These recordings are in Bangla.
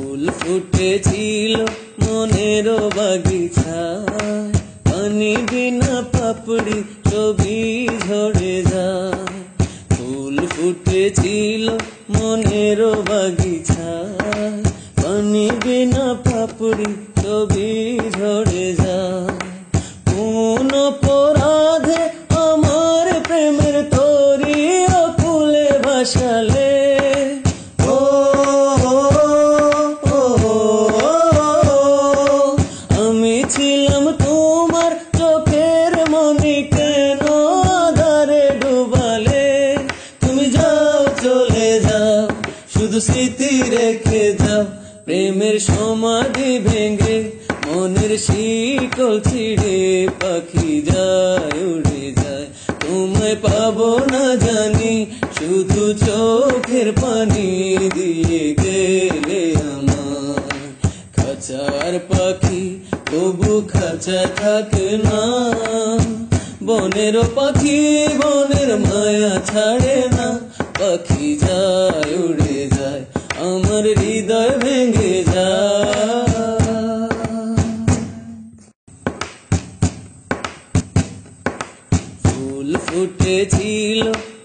ফুল ফুটেছিল মনের বাগিচায়, পানি বিনা পাপড়ি ছবি ঝরে যায়। ফুল ফুটেছিল মনের বাগিচায়, পানি বিনা পাপড়ি ছবি ঝরে যায়। কোন অপরাধে আমার প্রেমের তরি ফুলে ভাসালে, আমি ছিলাম তোমার চোখের মনি, কেন আধারে ডুবালে? তুমি যাও চলে যাও, শুধু স্মৃতি রেখে যাও। প্রেমের সমাধি ভেঙে মনের শিকল ছিঁড়ে পাখি যায় উড়ে যায়। তোমায় পাবো না জানি, শুধু চোখের পানি দিয়ে গেলে আমার। খাঁচার পাখি তবু খাঁচা থাকে না, বনের পাখি বনের মায়া ছাড়ে না। পাখি যায় উড়ে যায়, আমার হৃদয় ভেঙে যায়। ফুল ফুটেছিল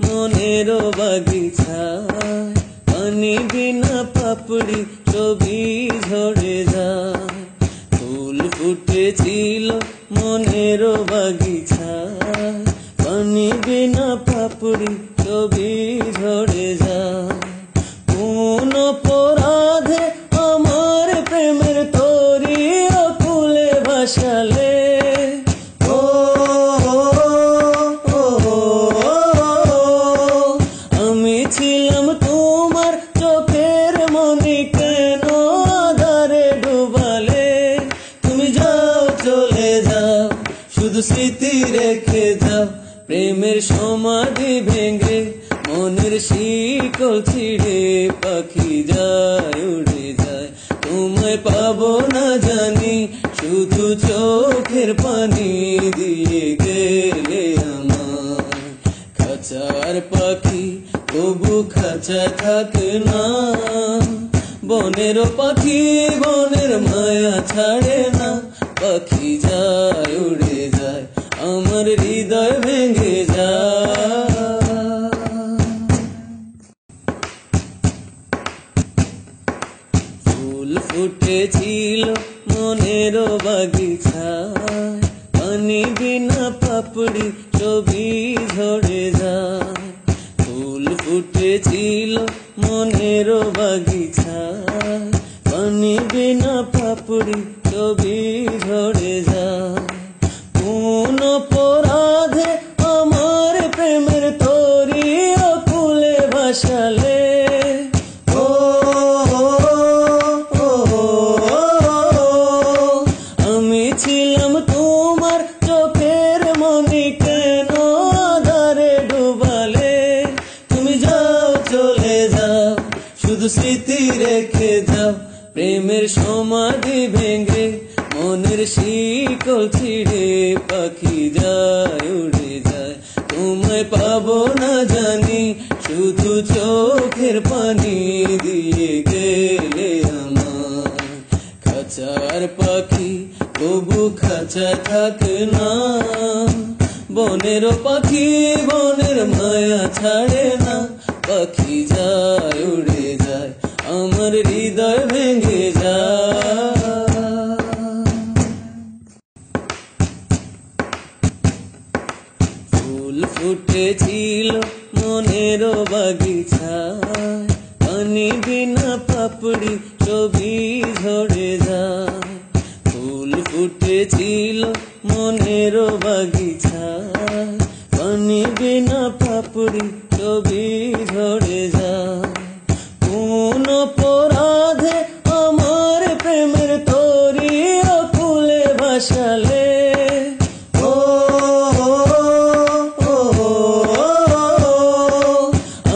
মনের বাগিচায়, পানি বিনা পাপড়ি ছবি ঝরে যায়। ফুল ফুটেছিল মনের বাগিচায়, পানি বিনা পাপড়ি ছবি ঝরে যায়। কোন অপরাধে আমার প্রেমের তরি ফুলে ভাসালে, আমি ছিলাম তোমার চোখের মনি, কেন আধারে ডুবালে? তুমি যাও চলে যাও, শুধু স্মৃতি রেখে যাও। প্রেমের সমাধি ভেঙে মনের শিকল ছিঁড়ে পাখি যায় উড়ে যায়। তোমায় পাবো না জানি, শুধু চোখের পানি দিয়ে গেলে আমার। খাঁচার পাখি তবু খাঁচা থাকে না, বনের পাখি বনের মায়া ছাড়ে না। পাখি যায় উড়ে যায়, আমার হৃদয় ভেঙে যায়। ফুল ফুটেছিল মনের বাগিচায়, পানি বিনা পাপড়ি ছবি ঝরে যায়। ফুল ফুটেছিল মনের বাগিচায়, পানি বিনা পাপড়ি ছবি ঝরে যায়। কোন অপরাধে আমার প্রেমের তরি ফুলে ভাসালে, আমি ছিলাম তোমার চোখের মনি, কেন আধারে ডুবালে? তুমি যাও চলে যাও, শুধু স্মৃতি রেখে যাও। প্রেমের সমাধি ভেঙে মনের শিকল ছিঁড়ে পাখি যায় উড়ে যায়। তোমায় পাবো না জানি, শুধু চোখের পানি দিয়ে গেলে আমার। খাঁচার পাখি তবু খাঁচা থাকে না, বনের পাখি বনের মায়া ছাড়ে না। পাখি যায় উড়ে যায়, আমার হৃদয় ভেঙে যায়। ফুল ফুটেছিল মনের বাগিচায়, পানি বিনা পাপড়ি ছবি ঝরে যায়। ফুল ফুটেছিল মনের বাগিচায়, পানি বিনা পাপড়ি ছবি ঝরে যায়। কোন অপরাধে আমার প্রেমের তরি ফুলে ভাসালে,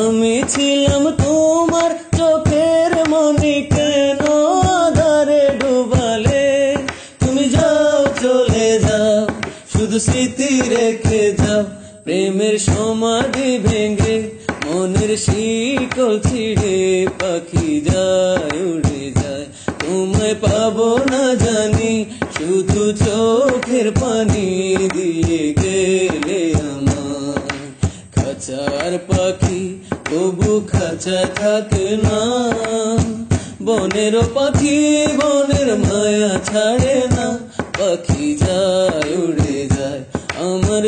আমি ছিলাম তোমার চোখের মনি, কেন আধারে ডুবালে? তুমি যাও চলে যাও, শুধু স্মৃতি রেখে যাও। প্রেমের সমাধি ভেঙে মনের শিকল ছিঁড়ে পাখি যায় উড়ে যায়। তোমায় পাবো না জানি, শুধু চোখের পানি দিয়ে গেলে আমার। খাঁচার পাখি তবু খাঁচা থাকে না, বনের পাখি বনের মায়া ছাড়ে না। পাখি যায় উড়ে যায় আমার